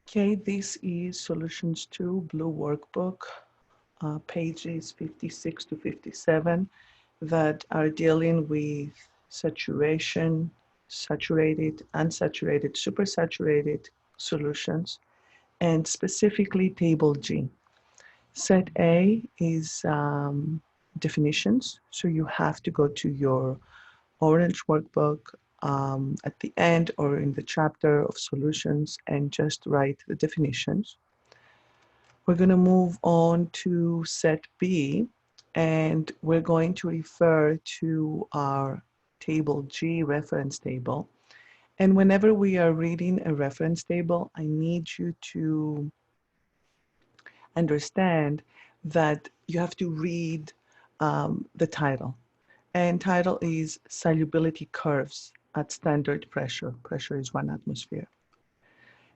Okay, this is Solutions 2 Blue Workbook, pages 56 to 57 that are dealing with saturation, saturated, unsaturated, supersaturated solutions, and specifically table G. Set A is definitions, so you have to go to your orange workbook at the end or in the chapter of solutions and just write the definitions. We're going to move on to set B, and we're going to refer to our table G reference table. And whenever we are reading a reference table, I need you to understand that you have to read the title. And title is Solubility Curves at Standard Pressure. Pressure is 1 atmosphere.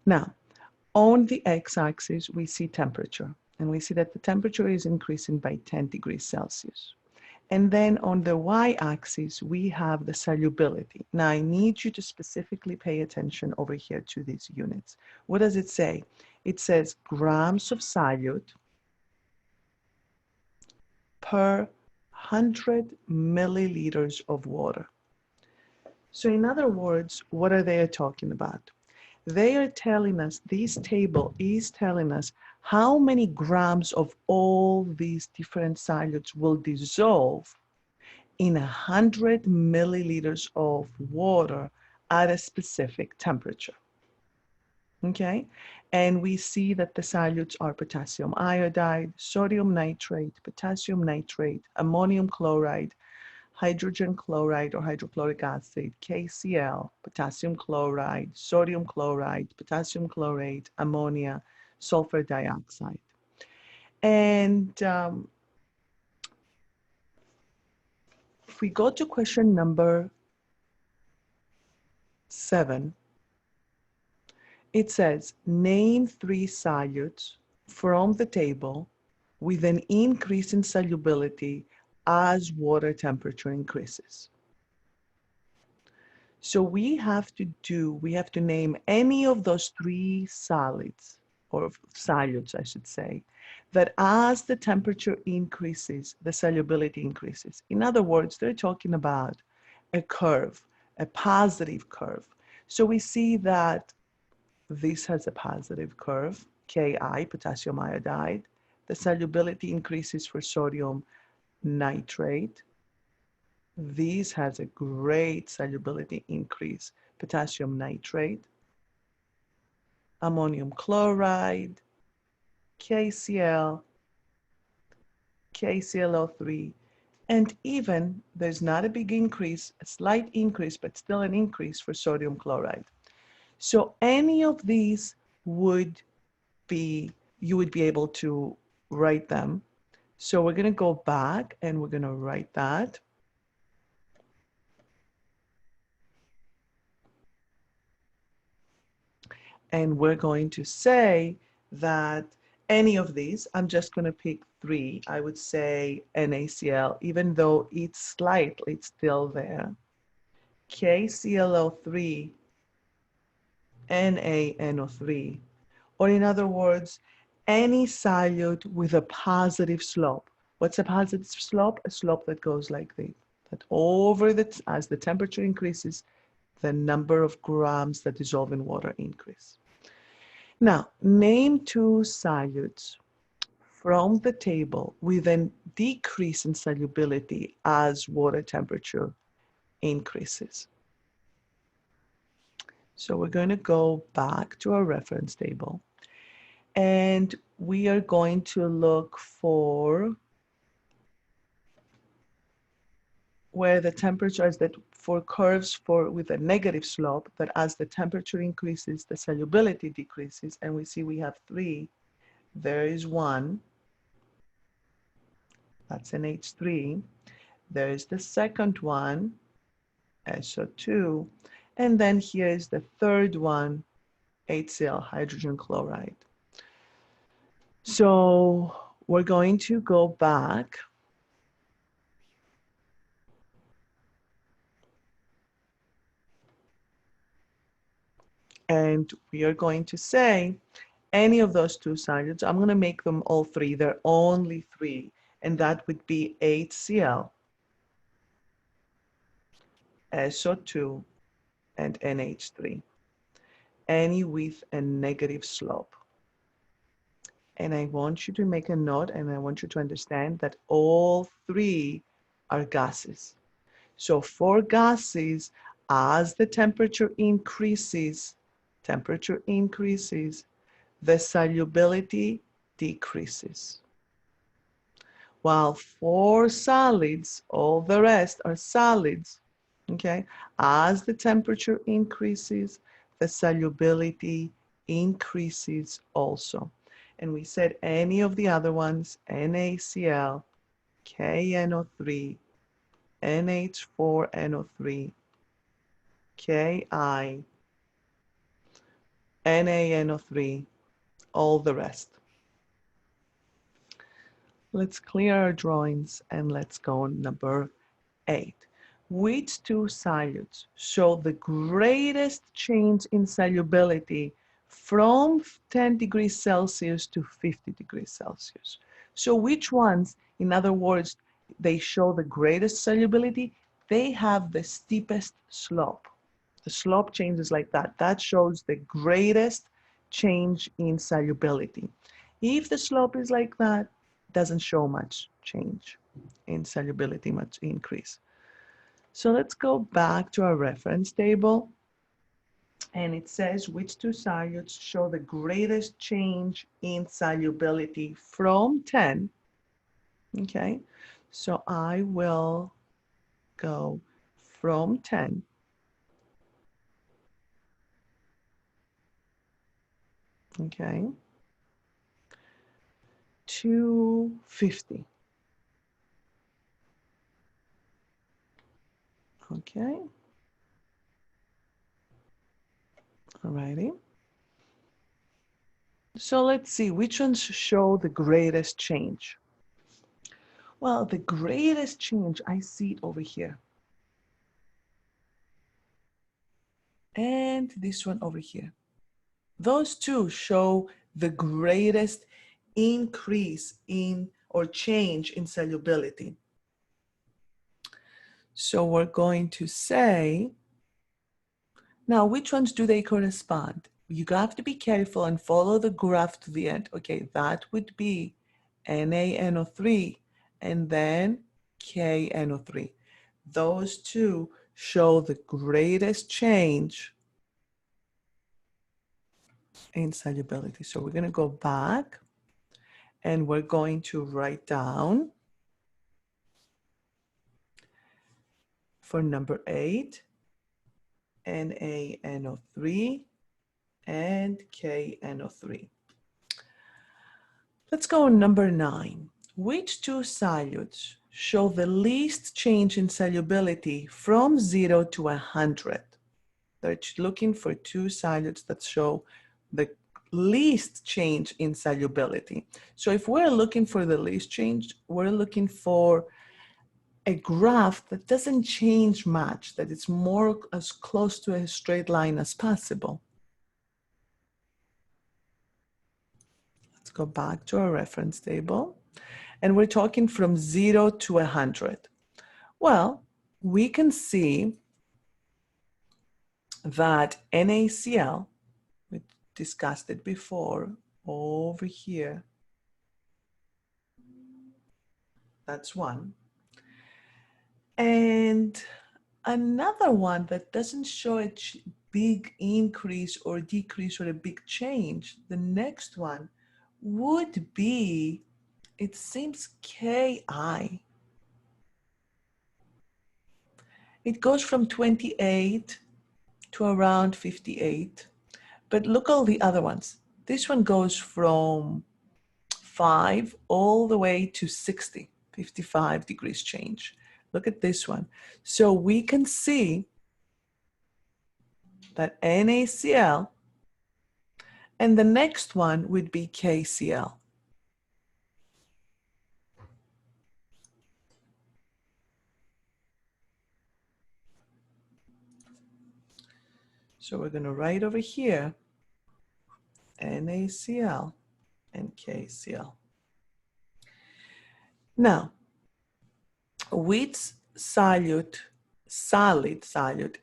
Now, on the x-axis, we see temperature. And we see that the temperature is increasing by 10 degrees Celsius. And then on the y-axis, we have the solubility. Now, I need you to specifically pay attention over here to these units. What does it say? It says grams of solute per 100 milliliters of water. So in other words, what are they talking about? They are telling us, this table is telling us how many grams of all these different solutes will dissolve in 100 milliliters of water at a specific temperature. Okay, and we see that the solutes are potassium iodide, sodium nitrate, potassium nitrate, ammonium chloride, hydrogen chloride or hydrochloric acid, KCl, potassium chloride, sodium chloride, potassium chlorate, ammonia, sulfur dioxide. And if we go to question number 7, it says, name 3 solutes from the table with an increase in solubility as water temperature increases. So we have to name any of those 3 solids, or solutes, I should say, that as the temperature increases, the solubility increases. In other words, they're talking about a curve, a positive curve. So we see that this has a positive curve, Ki, potassium iodide. The solubility increases for sodium nitrate. This has a great solubility increase, potassium nitrate, ammonium chloride, KCl, KClO3, and even there's not a big increase, a slight increase, but still an increase for sodium chloride. So any of these would be, you would be able to write them. So we're going to go back and we're going to write that. And we're going to say that any of these, I'm just going to pick 3. I would say NaCl, even though it's slightly still there. KClO3, NaNO3. Or in other words, any solute with a positive slope. What's a positive slope? A slope that goes like this. That over the, as the temperature increases, the number of grams that dissolve in water increase. Now, name 2 solutes from the table with a decrease in solubility as water temperature increases. So we're going to go back to our reference table and we are going to look for where the temperature is, that for curves with a negative slope, that as the temperature increases, the solubility decreases, and we see we have 3. There is 1, that's an H3. There's the second one, SO2, and then here is the third one, HCl, hydrogen chloride. So we're going to go back And we are going to say any of those two solutes. I'm going to make them all three. They're only three. And that would be HCl, SO2, and NH3. Any with a negative slope. And I want you to make a note, and I want you to understand that all three are gases. So for gases, as the temperature increases, the solubility decreases. While for solids, all the rest are solids, okay? As the temperature increases, the solubility increases also. And we said any of the other ones, NaCl, KNO3, NH4NO3, Ki, NaNO3, all the rest. Let's clear our drawings and let's go on number 8. Which two solutes show the greatest change in solubility from 10 degrees Celsius to 50 degrees Celsius? So which ones, in other words, they show the greatest solubility? They have the steepest slope. The slope changes like that. That shows the greatest change in solubility. If the slope is like that, it doesn't show much change in solubility, much increase. So let's go back to our reference table. And it says which two solutes show the greatest change in solubility from 10. Okay, so I will go from 10 okay, to 50. Okay, alrighty. So let's see which ones show the greatest change. Well, the greatest change, I see it over here. And this one over here. Those two show the greatest increase in or change in solubility. So we're going to say, now which ones do they correspond? You have to be careful and follow the graph to the end. Okay, that would be NaNO3 and then KNO3. Those two show the greatest change in solubility. So we're going to go back and we're going to write down for number 8, NaNO3 and KNO3. Let's go on number 9. Which two solutes show the least change in solubility from 0 to 100? They're looking for two solutes that show the least change in solubility. So if we're looking for the least change, we're looking for a graph that doesn't change much, that it's more as close to a straight line as possible. Let's go back to our reference table. And we're talking from 0 to 100. Well, we can see that NaCl, we discussed it before, over here, that's one. And another one that doesn't show a big increase or decrease or a big change, the next one would be, it seems Ki. It goes from 28 to around 58. But look all the other ones. This one goes from 5 all the way to 60, 55 degrees change. Look at this one. So we can see that NaCl, and the next one would be KCl. So we're going to write over here NaCl and KCl. Now, which solid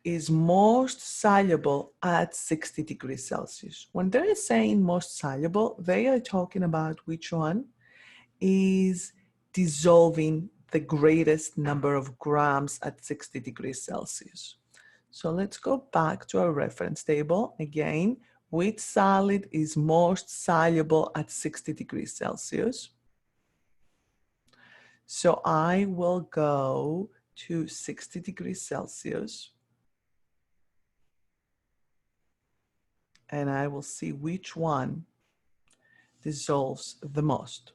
is most soluble at 60 degrees Celsius? When they're saying most soluble, they are talking about which one is dissolving the greatest number of grams at 60 degrees Celsius. So let's go back to our reference table. Again, which solid is most soluble at 60 degrees Celsius? So I will go to 60 degrees Celsius and I will see which one dissolves the most.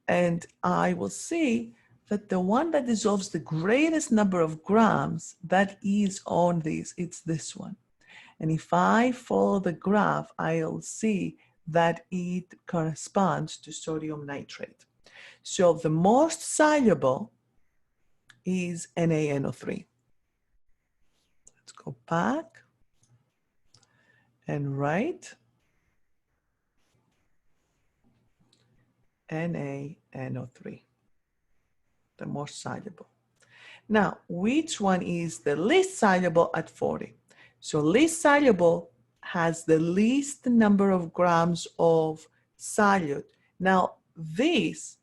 And I will see that the one that dissolves the greatest number of grams, that is on this, it's this one. And if I follow the graph, I'll see that it corresponds to sodium nitrate. So the most soluble is NaNO3. Let's go back and write NaNO3, the most soluble. Now, which one is the least soluble at 40? So least soluble has the least number of grams of solute. Now, this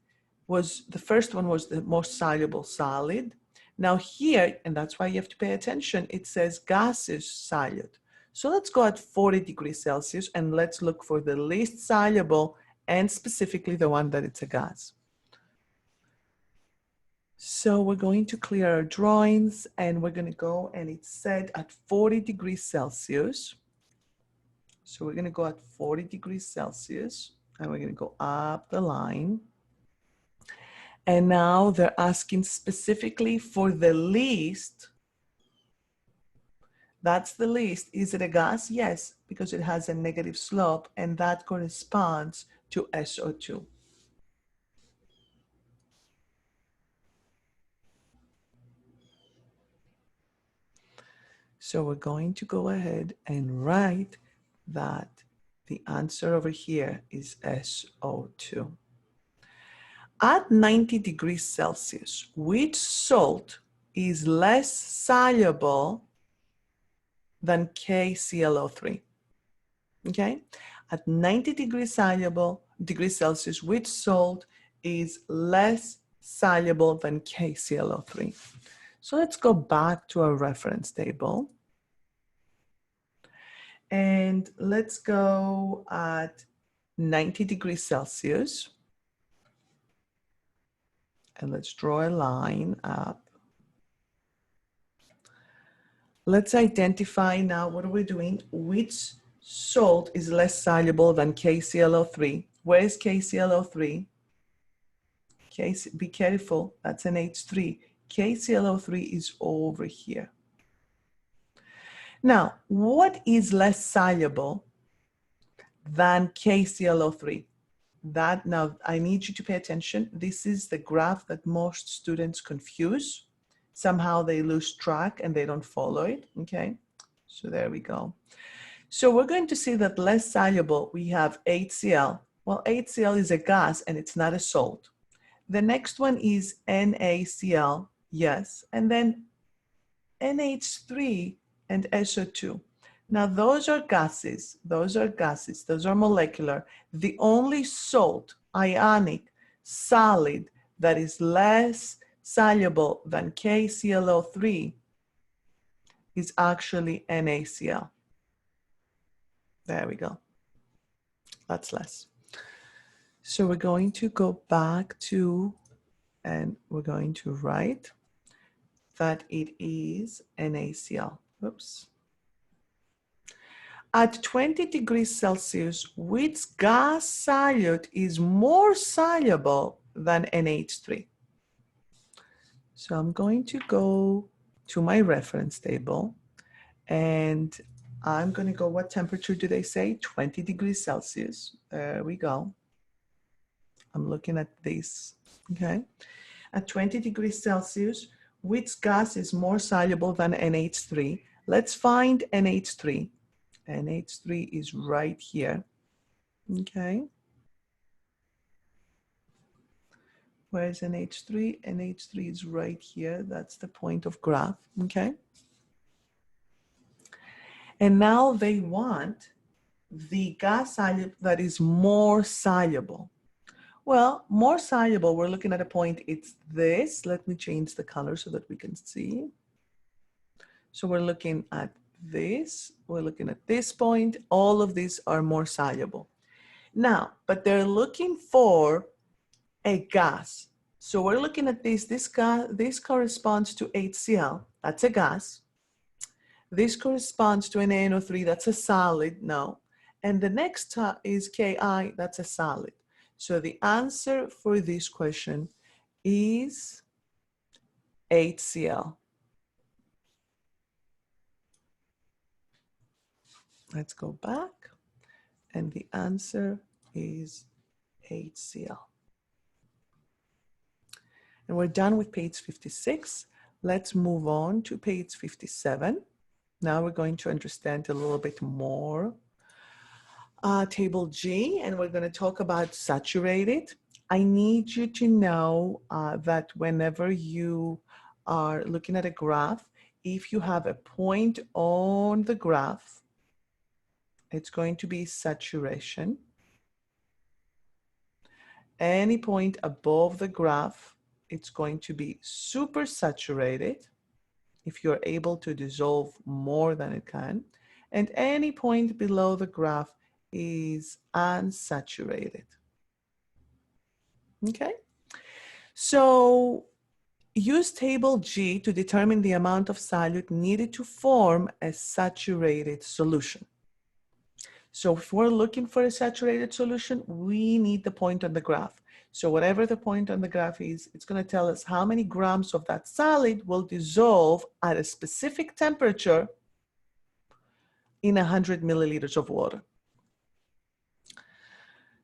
was, the first one was the most soluble solid. Now here, and that's why you have to pay attention, it says gaseous solute. So let's go at 40 degrees Celsius and let's look for the least soluble and specifically the one that it's a gas. So we're going to clear our drawings and we're going to go, and it's set at 40 degrees Celsius. So we're going to go at 40 degrees Celsius and we're going to go up the line. And now they're asking specifically for the least. That's the least. Is it a gas? Yes, because it has a negative slope and that corresponds to SO2. So we're going to go ahead and write that the answer over here is SO2. At 90 degrees Celsius, which salt is less soluble than KClO3? Okay, at 90 degrees Celsius, which salt is less soluble than KClO3? So let's go back to our reference table. And let's go at 90 degrees Celsius. And let's draw a line up. Let's identify now, what are we doing? Which salt is less soluble than KClO3? Where is KClO3? Be careful, that's an H3. KClO3 is over here. Now, what is less soluble than KClO3? That, now I need you to pay attention. This is the graph that most students confuse. Somehow they lose track and they don't follow it, okay? So there we go. So we're going to see that less soluble, we have HCl. Well, HCl is a gas and it's not a salt. The next one is NaCl, yes, and then NH3 and SO2. Now those are gases, those are molecular. The only salt, ionic, solid that is less soluble than KClO3 is actually NaCl. There we go. That's less. So we're going to go back to, and we're going to write that it is NaCl. Oops. At 20 degrees Celsius, which gas solute is more soluble than NH3? So I'm going to go to my reference table and I'm going to go, what temperature do they say? 20 degrees Celsius. There we go. I'm looking at this, okay? At 20 degrees Celsius, which gas is more soluble than NH3? Let's find NH3. NH3 is right here, okay? Where's NH3? NH3 is right here. That's the point of graph, okay? And now they want the gas solute that is more soluble. Well, more soluble, we're looking at a point, it's this. Let me change the color so that we can see. So we're looking at this, we're looking at this point. All of these are more soluble. Now, but they're looking for a gas. So we're looking at this gas, this corresponds to HCl, that's a gas. This corresponds to an NO3, that's a solid, no. And the next is Ki, that's a solid. So the answer for this question is HCl. Let's go back. And the answer is HCl. And we're done with page 56. Let's move on to page 57. Now we're going to understand a little bit more table G, and we're going to talk about saturated. I need you to know that whenever you are looking at a graph, if you have a point on the graph, it's going to be saturation. Any point above the graph, it's going to be supersaturated if you're able to dissolve more than it can. And any point below the graph is unsaturated. Okay? So use table G to determine the amount of solute needed to form a saturated solution. So if we're looking for a saturated solution, we need the point on the graph. So whatever the point on the graph is, it's going to tell us how many grams of that solid will dissolve at a specific temperature in 100 milliliters of water.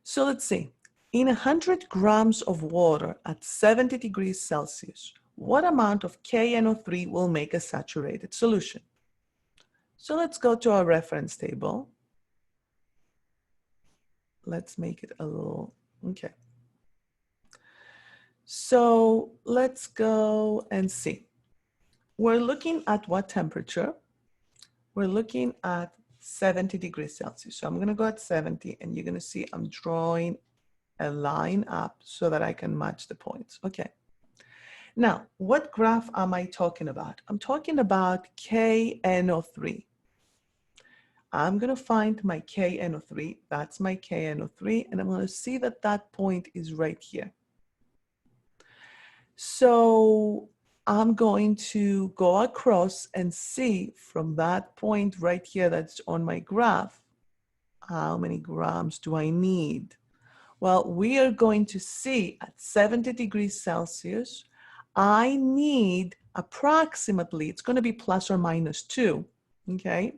So let's see. In 100 grams of water at 70 degrees Celsius, what amount of KNO3 will make a saturated solution? So let's go to our reference table. Let's make it a little, okay. So let's go and see. We're looking at what temperature? We're looking at 70 degrees Celsius. So I'm going to go at 70, and you're going to see I'm drawing a line up so that I can match the points. Okay. Now, what graph am I talking about? I'm talking about KNO3. I'm going to find my KNO3. That's my KNO3, and I'm going to see that that point is right here. So I'm going to go across and see from that point right here that's on my graph, how many grams do I need? Well, we are going to see at 70 degrees Celsius, I need approximately, it's going to be plus or minus 2, okay?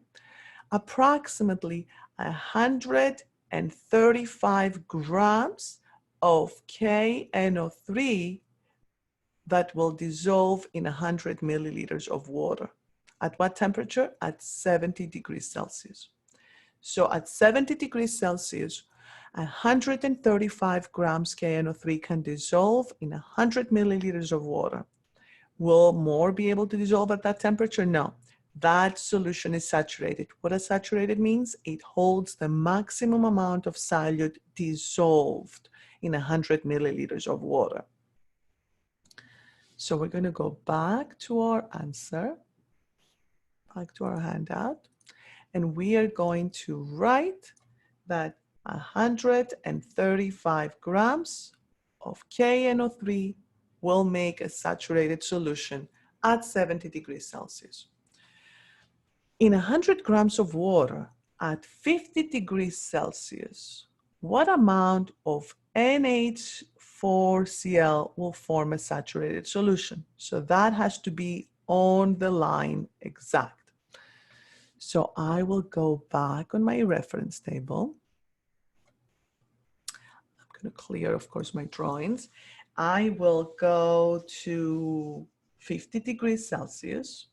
Approximately 135 grams of KNO3 that will dissolve in 100 milliliters of water. At what temperature? At 70 degrees Celsius. So at 70 degrees Celsius, 135 grams KNO3 can dissolve in 100 milliliters of water. Will more be able to dissolve at that temperature? No. That solution is saturated. What does saturated means? It holds the maximum amount of solute dissolved in 100 milliliters of water. So we're going to go back to our answer, back to our handout, and we are going to write that 135 grams of KNO3 will make a saturated solution at 70 degrees Celsius. In 100 grams of water at 50 degrees Celsius, what amount of NH4Cl will form a saturated solution? So that has to be on the line exact. So I will go back on my reference table. I'm going to clear, of course, my drawings. I will go to 50 degrees Celsius.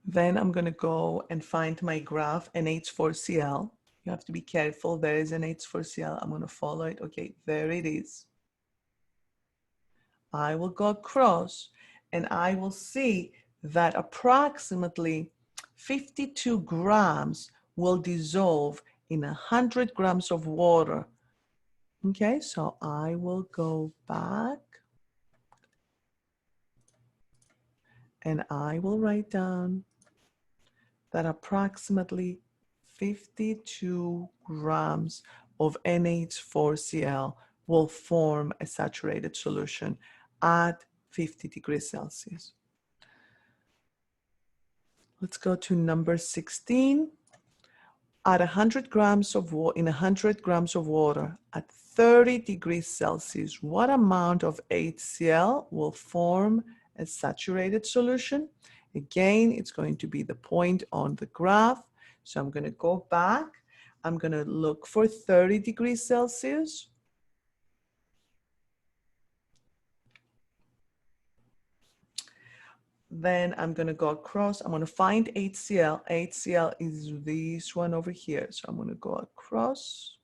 Then I'm going to go and find my graph NH4Cl. You have to be careful. There is an NH4Cl. I'm going to follow it. Okay, there it is. I will go across and I will see that approximately 52 grams will dissolve in 100 grams of water. Okay, so I will go back and I will write down that approximately 52 grams of NH4Cl will form a saturated solution at 50 degrees Celsius. Let's go to number 16. At 100 grams of water, in 100 grams of water at 30 degrees Celsius, what amount of HCl will form a saturated solution? Again, it's going to be the point on the graph. So I'm going to go back. I'm going to look for 30 degrees Celsius. Then I'm going to go across. I'm going to find HCl. HCl is this one over here. So I'm going to go across.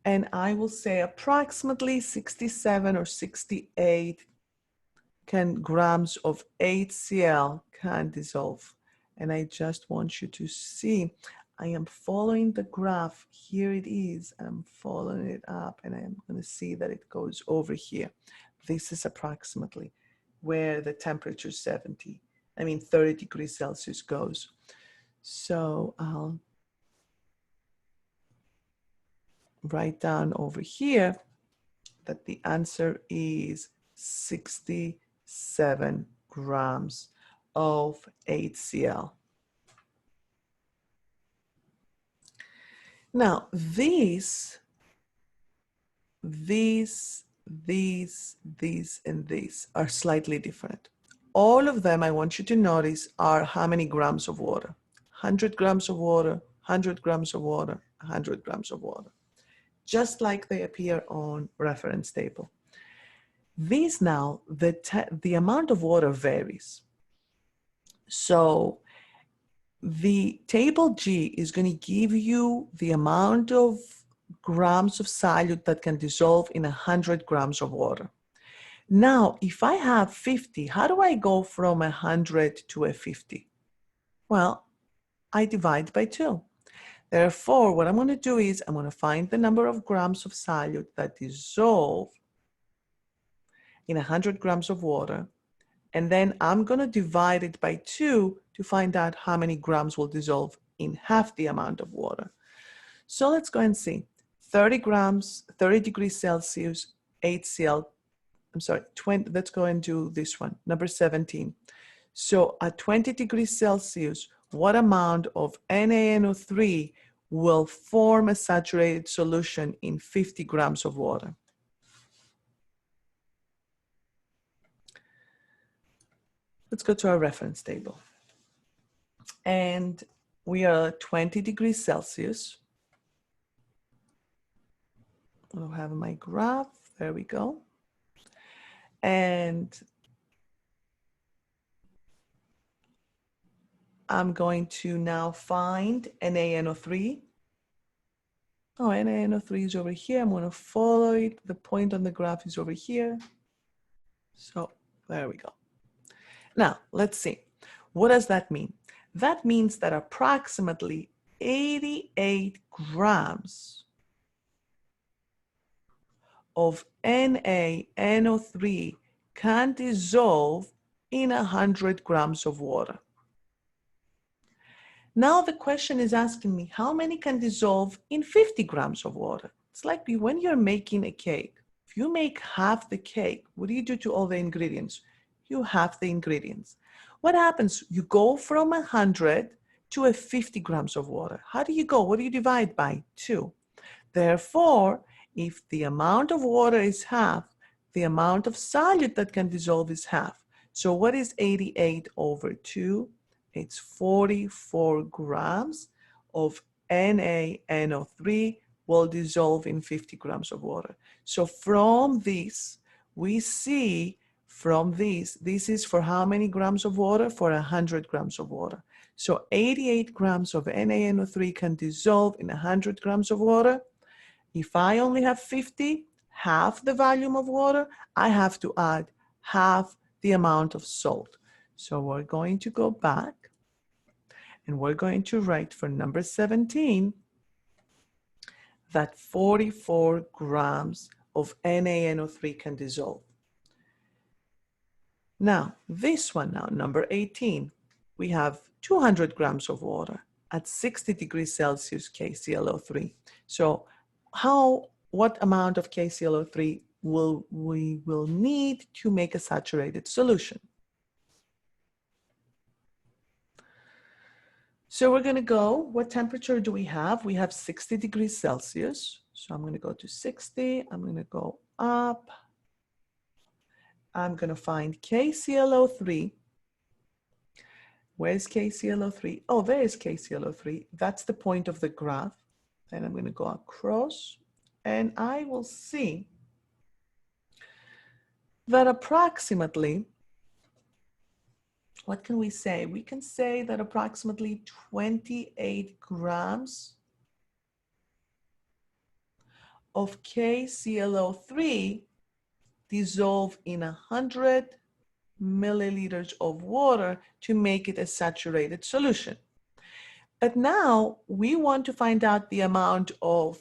And I will say approximately 67 or 68 grams of HCl can dissolve. And I just want you to see, I am following the graph. Here it is. I'm following it up and I'm going to see that it goes over here. This is approximately where the temperature 30 degrees Celsius goes. So I'll write down over here that the answer is 67 grams of HCl. Now, these, and these are slightly different. All of them, I want you to notice, are how many grams of water? 100 grams of water, 100 grams of water, 100 grams of water. Just like they appear on reference table. These now, the amount of water varies. So the table G is going to give you the amount of grams of solute that can dissolve in 100 grams of water. Now, if I have 50, how do I go from 100 to a 50? Well, I divide by 2. Therefore, what I'm going to do is I'm going to find the number of grams of solute that dissolve in 100 grams of water, and then I'm going to divide it by 2 to find out how many grams will dissolve in half the amount of water. So let's go and see. 30 grams, 30 degrees Celsius, HCl, let's go and do this one, number 17. So at 20 degrees Celsius, what amount of NaNO3 will form a saturated solution in 50 grams of water? Let's go to our reference table. And we are at 20 degrees Celsius. I'll have my graph. There we go. And I'm going to now find NaNO3. Oh, NaNO3 is over here. I'm going to follow it. The point on the graph is over here. So there we go. Now, let's see. What does that mean? That means that approximately 88 grams of NaNO3 can dissolve in 100 grams of water. Now the question is asking me, how many can dissolve in 50 grams of water? It's like when you're making a cake. If you make half the cake, what do you do to all the ingredients? You halve the ingredients. What happens? You go from 100 to 50 grams of water. How do you go? What do you divide by? 2. Therefore, if the amount of water is half, the amount of solute that can dissolve is half. So what is 88 over 2? It's 44 grams of NaNO3 will dissolve in 50 grams of water. So from this, we see from this is for how many grams of water? For 100 grams of water. So 88 grams of NaNO3 can dissolve in 100 grams of water. If I only have 50, half the volume of water, I have to add half the amount of salt. So we're going to go back and we're going to write for number 17 that 44 grams of NaNO3 can dissolve. Now, this one now, number 18, we have 200 grams of water at 60 degrees Celsius KClO3. So what amount of KClO3 we will need to make a saturated solution? So we're going to go, what temperature do we have? We have 60 degrees Celsius. So I'm going to go to 60. I'm going to go up. I'm going to find KClO3. Where's KClO3? Oh, there is KClO3. That's the point of the graph. Then I'm going to go across, and I will see that approximately, what can we say? We can say that approximately 28 grams of KClO3 dissolve in 100 milliliters of water to make it a saturated solution. But now we want to find out the amount of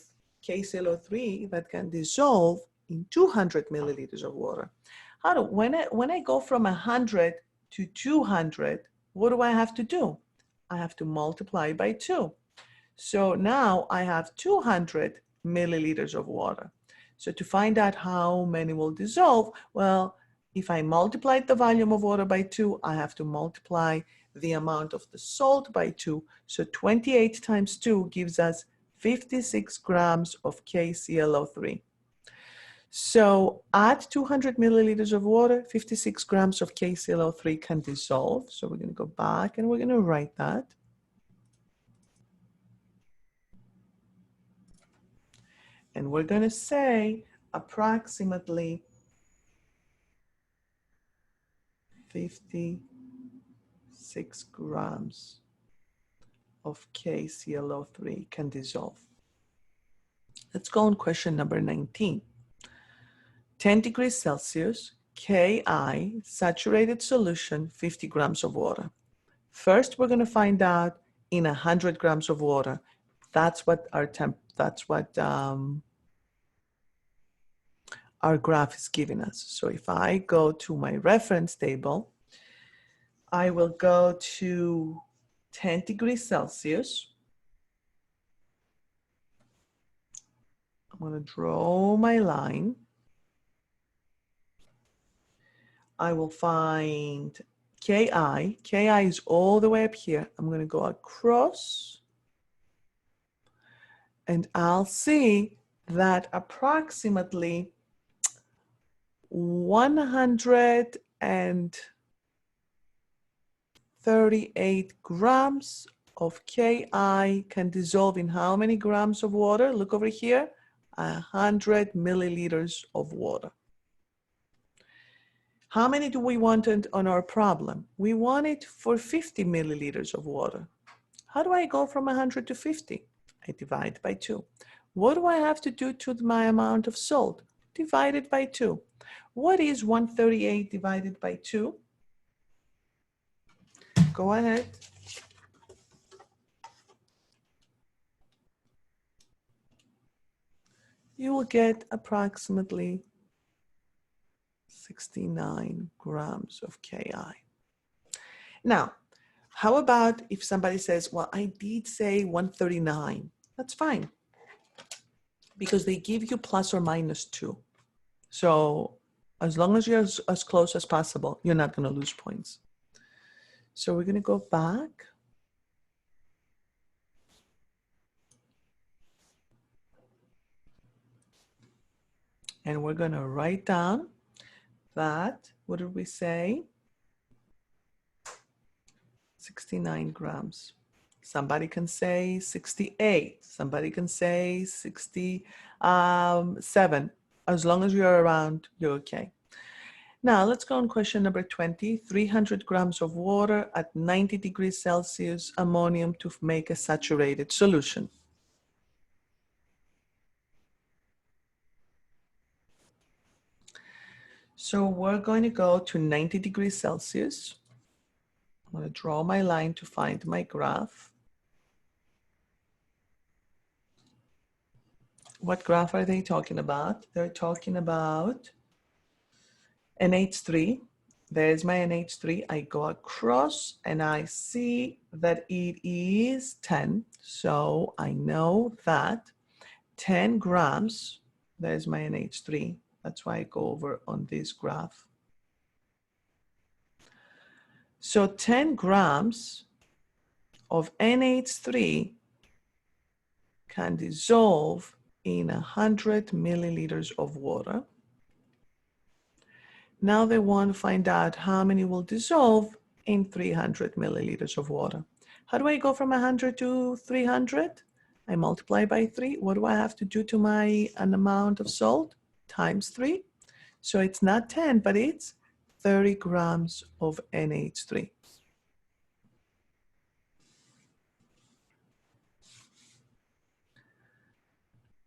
KClO3 that can dissolve in 200 milliliters of water. When I go from 100 to 200, what do I have to do? I have to multiply by 2. So now I have 200 milliliters of water. So to find out how many will dissolve, well, if I multiplied the volume of water by 2, I have to multiply the amount of the salt by 2. So 28 times 2 gives us 56 grams of KClO3. So at 200 milliliters of water, 56 grams of KClO3 can dissolve. So we're going to go back and we're going to write that. And we're going to say approximately 56 grams of KClO3 can dissolve. Let's go on question number 19. 10 degrees Celsius, Ki, saturated solution, 50 grams of water. First, we're going to find out in 100 grams of water. That's what our our graph is giving us. So if I go to my reference table, I will go to 10 degrees Celsius. I'm going to draw my line. I will find Ki. Ki is all the way up here. I'm going to go across, and I'll see that approximately 138 grams of Ki can dissolve in how many grams of water? Look over here, 100 milliliters of water. How many do we want on our problem? We want it for 50 milliliters of water. How do I go from 100 to 50? I divide by 2. What do I have to do to my amount of salt? Divide it by 2. What is 138 divided by 2? Go ahead. You will get approximately 69 grams of Ki. Now, how about if somebody says, well, I did say 139. That's fine, because they give you plus or minus 2. So as long as you're as close as possible, you're not going to lose points. So we're going to go back. And we're going to write down that, what did we say? 69 grams. Somebody can say 68. Somebody can say 67. As long as you're around, you're okay. Now let's go on question number 20. 300 grams of water at 90 degrees Celsius ammonium to make a saturated solution. So we're going to go to 90 degrees Celsius. I'm going to draw my line to find my graph. What graph are they talking about? They're talking about NH3. There's my NH3. I go across and I see that it is 10. So I know that 10 grams, there's my NH3. That's why I go over on this graph. So 10 grams of NH3 can dissolve in 100 milliliters of water. Now they want to find out how many will dissolve in 300 milliliters of water. How do I go from 100 to 300? I multiply by 3. What do I have to do to an amount of salt? Times 3. So it's not 10, but it's 30 grams of NH3.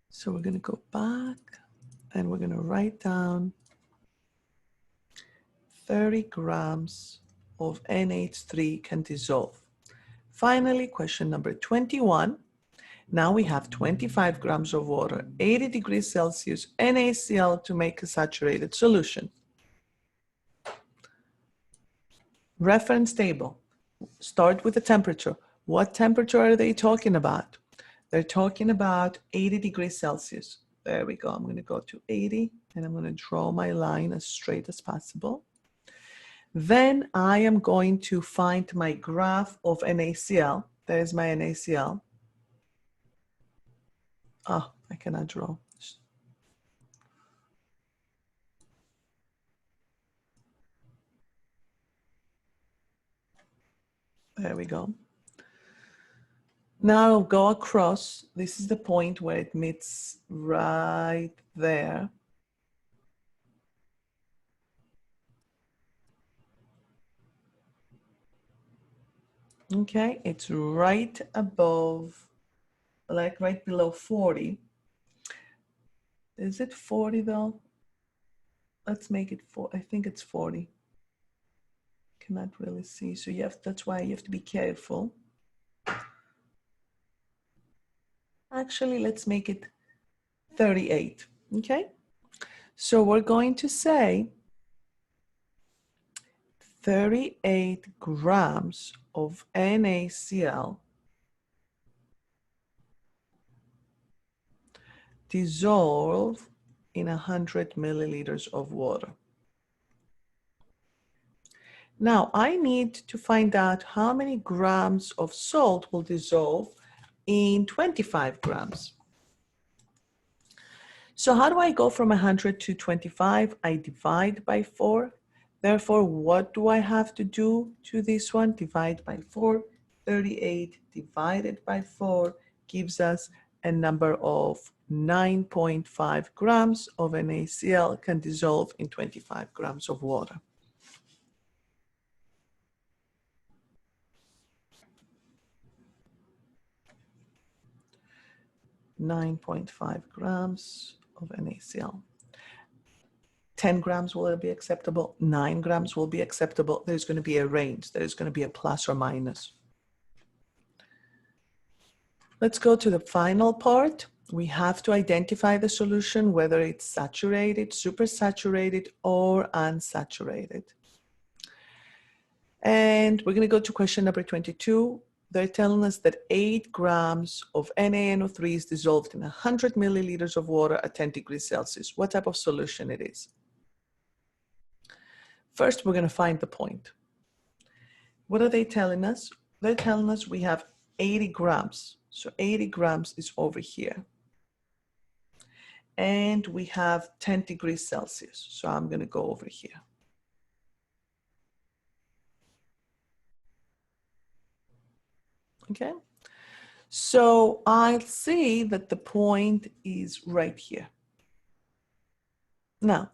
So we're going to go back and we're going to write down 30 grams of NH3 can dissolve. Finally, question number 21. Now we have 25 grams of water, 80 degrees Celsius, NaCl to make a saturated solution. Reference table. Start with the temperature. What temperature are they talking about? They're talking about 80 degrees Celsius. There we go. I'm going to go to 80 and I'm going to draw my line as straight as possible. Then I am going to find my graph of NaCl. There's my NaCl. Oh, I cannot draw. There we go. Now I'll go across. This is the point where it meets right there. Okay, it's right above, like right below 40. Is it 40 though? Let's make it 4. I think it's 40. Cannot really see. So that's why you have to be careful. Actually, let's make it 38. Okay. So we're going to say 38 grams of NaCl dissolve in 100 milliliters of water. Now I need to find out how many grams of salt will dissolve in 25 grams. So how do I go from 100 to 25? I divide by 4. Therefore, what do I have to do to this one? Divide by 4. 38 divided by 4 gives us a number of 9.5 grams of NaCl can dissolve in 25 grams of water. 9.5 grams of NaCl. 10 grams will be acceptable, 9 grams will be acceptable. There's going to be a range. There's going to be a plus or minus. Let's go to the final part. We have to identify the solution, whether it's saturated, supersaturated, or unsaturated. And we're going to go to question number 22. They're telling us that 8 grams of NaNO3 is dissolved in 100 milliliters of water at 10 degrees Celsius. What type of solution it is? First, we're going to find the point. What are they telling us? They're telling us we have 80 grams. So 80 grams is over here. And we have 10 degrees Celsius. So I'm going to go over here. Okay. So I'll see that the point is right here. Now,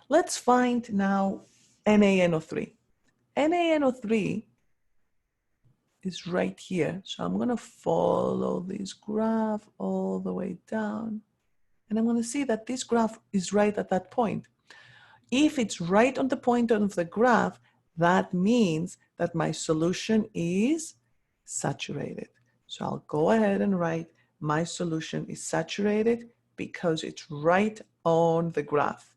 Let's find now NaNO3. NaNO3 is right here. So I'm going to follow this graph all the way down. And I'm going to see that this graph is right at that point. If it's right on the point of the graph, that means that my solution is saturated. So I'll go ahead and write my solution is saturated because it's right on the graph.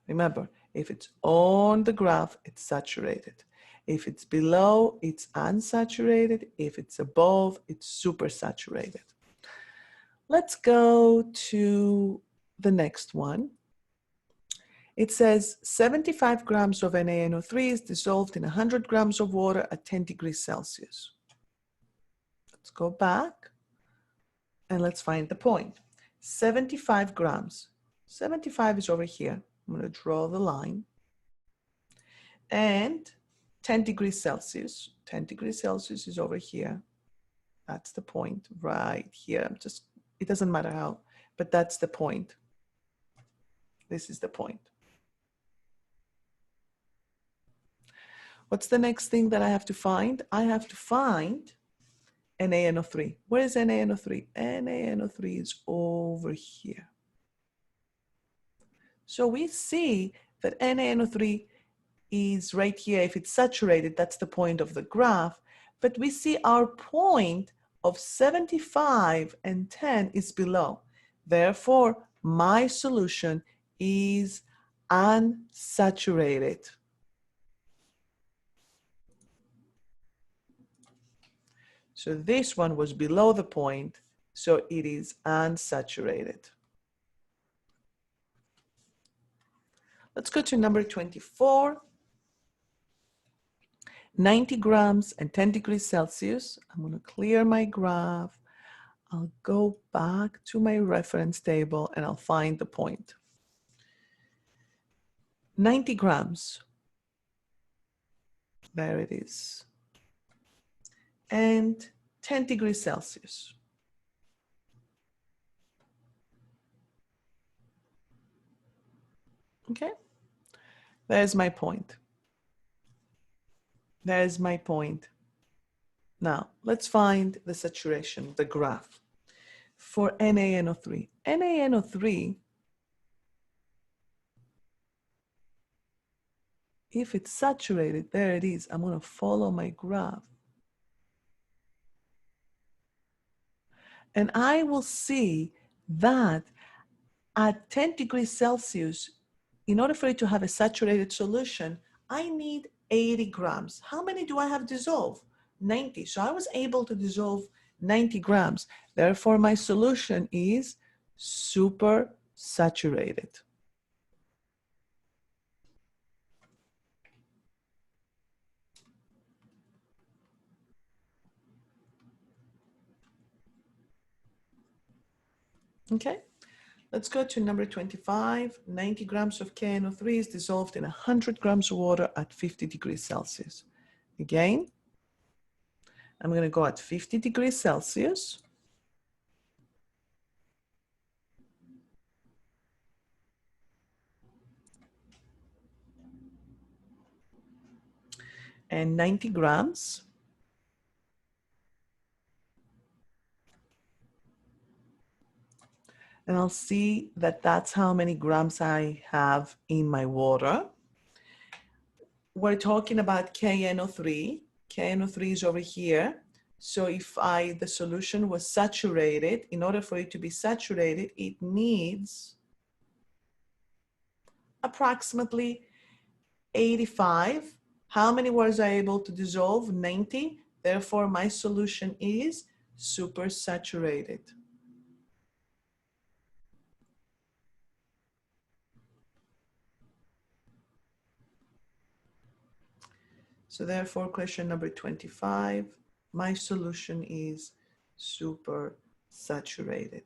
Remember, if it's on the graph, it's saturated. If it's below, it's unsaturated. If it's above, it's supersaturated. Let's go to the next one. It says 75 grams of NaNO3 is dissolved in 100 grams of water at 10 degrees Celsius. Let's go back and let's find the point. 75 grams. 75 is over here. I'm going to draw the line. And 10 degrees Celsius. 10 degrees Celsius is over here. That's the point right here. It doesn't matter how, but that's the point. This is the point. What's the next thing that I have to find? I have to find NaNO3. Where is NaNO3? NaNO3 is over here. So we see that NaNO3 is right here. If it's saturated, that's the point of the graph. But we see our point of 75 and 10 is below. Therefore, my solution is unsaturated. So this one was below the point, so it is unsaturated. Let's go to number 24. 90 grams and 10 degrees Celsius. I'm going to clear my graph. I'll go back to my reference table and I'll find the point. 90 grams. There it is. And 10 degrees Celsius. Okay, there's my point. There's my point. Now, let's find the saturation, the graph for NaNO3. NaNO3, if it's saturated, there it is. I'm going to follow my graph. And I will see that at 10 degrees Celsius, in order for it to have a saturated solution, I need 80 grams. How many do I have dissolved? 90. So I was able to dissolve 90 grams. Therefore, my solution is super saturated. Okay, let's go to number 25. 90 grams of KNO3 is dissolved in 100 grams of water at 50 degrees Celsius. Again, I'm going to go at 50 degrees Celsius. And 90 grams. And I'll see that that's how many grams I have in my water. We're talking about KNO3. KNO3 is over here. So if the solution was saturated, in order for it to be saturated, it needs approximately 85. How many was I able to dissolve? 90. Therefore, my solution is supersaturated. So therefore, question number 25, my solution is supersaturated.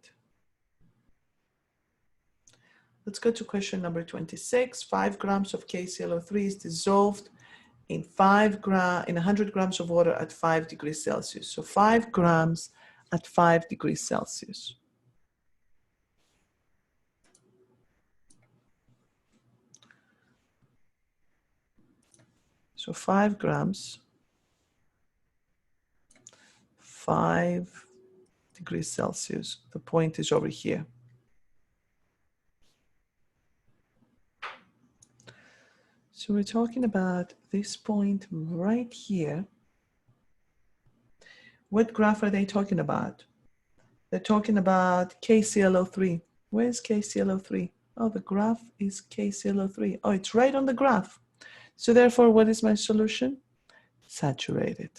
Let's go to question number 26. 5 grams of KClO3 is dissolved in 100 grams of water at 5 degrees Celsius. So 5 grams at 5 degrees Celsius. So 5 grams, 5 degrees Celsius. The point is over here. So we're talking about this point right here. What graph are they talking about? They're talking about KClO3. Where's KClO3? Oh, the graph is KClO3. Oh, it's right on the graph. So therefore, what is my solution? Saturated.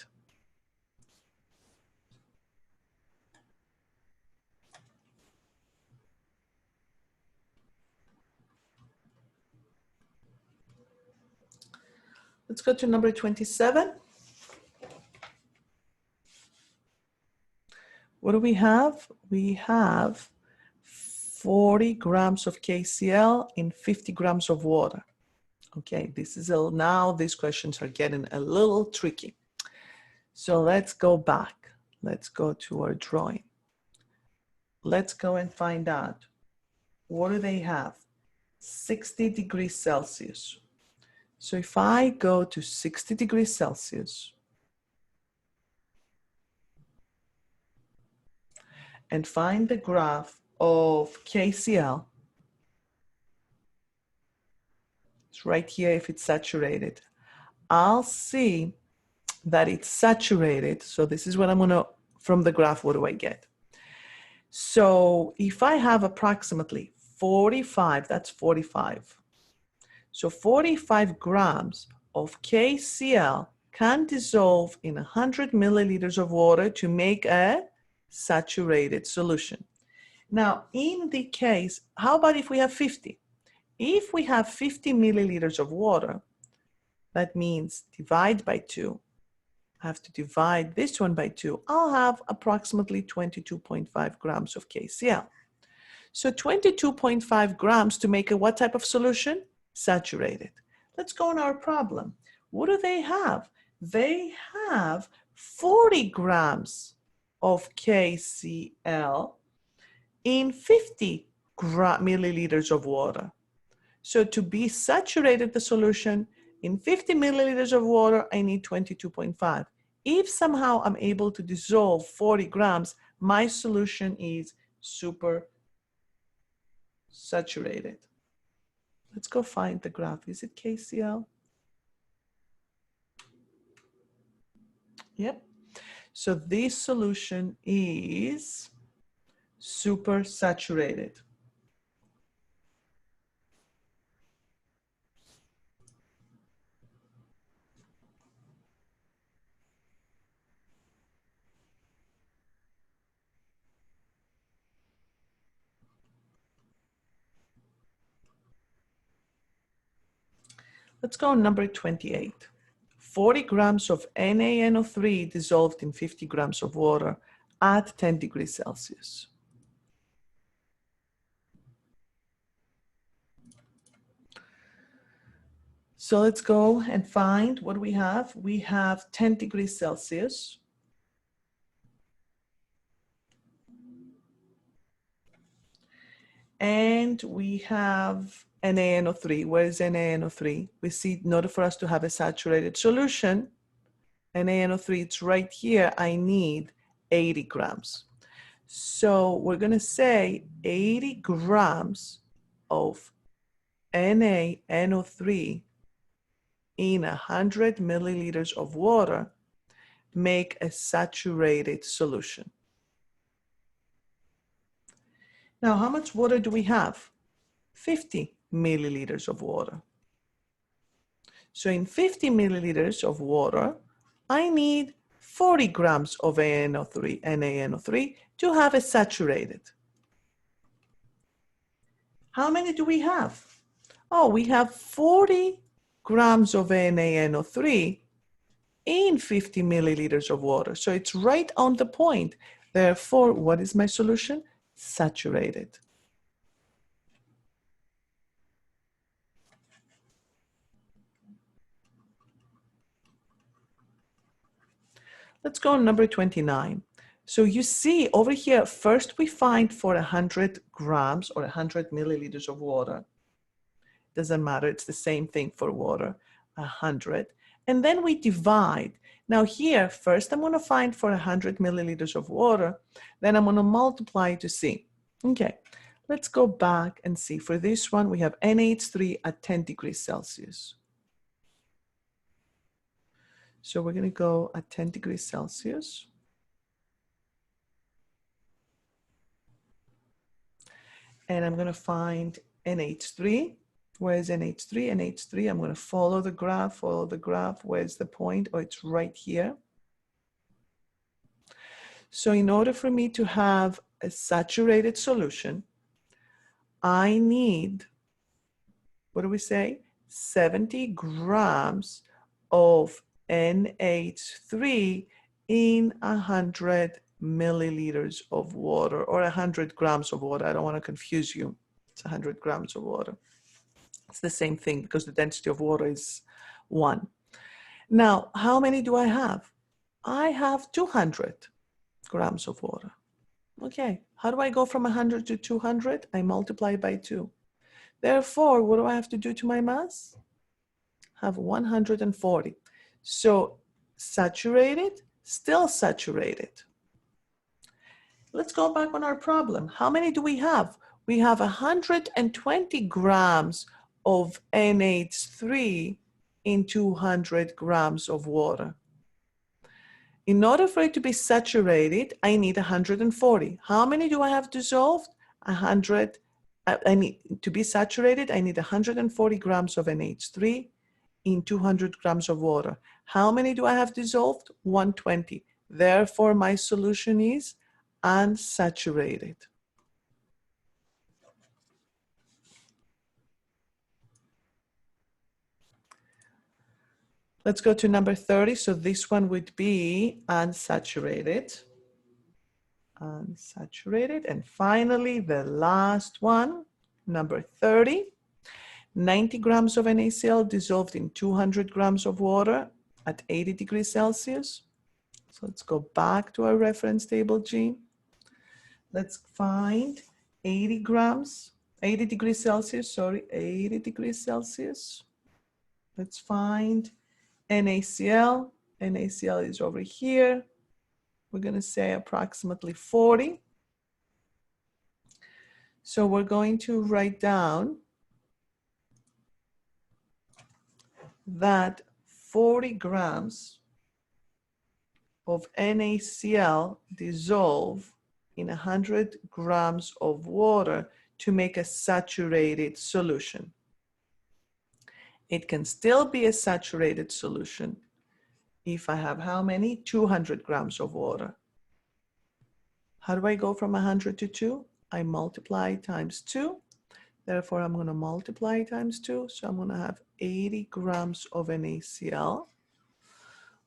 Let's go to number 27. What do we have? We have 40 grams of KCl in 50 grams of water. Okay, this is now these questions are getting a little tricky. So let's go back. Let's go to our drawing. Let's go and find out. What do they have? 60 degrees Celsius. So if I go to 60 degrees Celsius and find the graph of KCl, it's right here if it's saturated, I'll see that it's saturated. So this is what I'm gonna, from the graph, what do I get? So if I have approximately 45, that's 45. So 45 grams of KCl can dissolve in 100 milliliters of water to make a saturated solution. Now, in the case, how about if we have 50? If we have 50 milliliters of water, that means divide by 2. I have to divide this one by 2. I'll have approximately 22.5 grams of KCl. So 22.5 grams to make a what type of solution? Saturated. Let's go on our problem. What do they have? They have 40 grams of KCl in 50 milliliters of water. So to be saturated the solution in 50 milliliters of water, I need 22.5. If somehow I'm able to dissolve 40 grams, my solution is super saturated. Let's go find the graph. Is it KCl? Yep. So this solution is super saturated. Let's go on number 28. 40 grams of NaNO3 dissolved in 50 grams of water at 10 degrees Celsius. So let's go and find what we have. We have 10 degrees Celsius. And we have NaNO3. Where is NaNO3? We see in order for us to have a saturated solution, NaNO3, it's right here, I need 80 grams. So we're going to say 80 grams of NaNO3 in 100 milliliters of water make a saturated solution. Now, how much water do we have? 50 milliliters of water. So in 50 milliliters of water, I need 40 grams of NaNO3 to have a saturated. How many do we have? Oh, we have 40 grams of NaNO3 in 50 milliliters of water. So it's right on the point. Therefore, what is my solution? Saturated. Let's go on number 29. So you see over here, first we find for 100 grams or 100 milliliters of water. Doesn't matter, it's the same thing for water, 100. And then we divide. Now here, first I'm going to find for 100 milliliters of water, then I'm going to multiply to see. Okay, let's go back and see. For this one, we have NH3 at 10 degrees Celsius. So we're going to go at 10 degrees Celsius. And I'm going to find NH3. Where's NH3? NH3, I'm going to follow the graph. Where's the point? Oh, it's right here. So in order for me to have a saturated solution, I need, what do we say? 70 grams of NH3 in 100 milliliters of water, or 100 grams of water. I don't want to confuse you. It's 100 grams of water. It's the same thing because the density of water is 1. Now, how many do I have? I have 200 grams of water. Okay, how do I go from 100 to 200? I multiply by 2. Therefore, what do I have to do to my mass? Have 140. So saturated, still saturated. Let's go back on our problem. How many do we have? We have 120 grams of NH3 in 200 grams of water. In order for it to be saturated, I need 140. How many do I have dissolved? 100. I need to be saturated, I need 140 grams of NH3 in 200 grams of water. How many do I have dissolved? 120. Therefore, my solution is unsaturated. Let's go to number 30. So this one would be unsaturated. Unsaturated. And finally, the last one, number 30. 90 grams of NaCl dissolved in 200 grams of water at 80 degrees Celsius. So let's go back to our reference table G. Let's find 80 degrees Celsius, 80 degrees Celsius. Let's find NaCl. NaCl is over here. We're going to say approximately 40. So we're going to write down that 40 grams of NaCl dissolve in 100 grams of water to make a saturated solution. It can still be a saturated solution if I have how many? 200 grams of water. How do I go from 100 to 2? I multiply times 2. Therefore, I'm going to multiply times 2. So I'm going to have 80 grams of NaCl.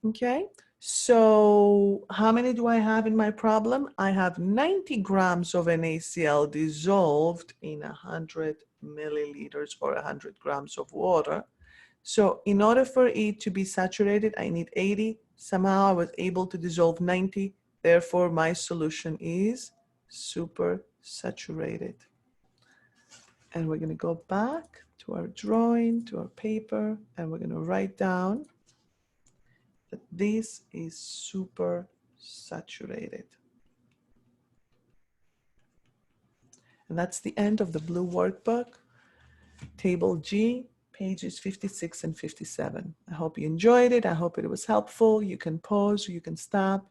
Okay. So how many do I have in my problem? I have 90 grams of NaCl dissolved in 100 milliliters or 100 grams of water. So in order for it to be saturated, I need 80. Somehow I was able to dissolve 90. Therefore, my solution is super saturated. And we're going to go back to our drawing, to our paper, and we're going to write down that this is super saturated. And that's the end of the blue workbook, table G, pages 56 and 57. I hope you enjoyed it. I hope it was helpful. You can pause, you can stop.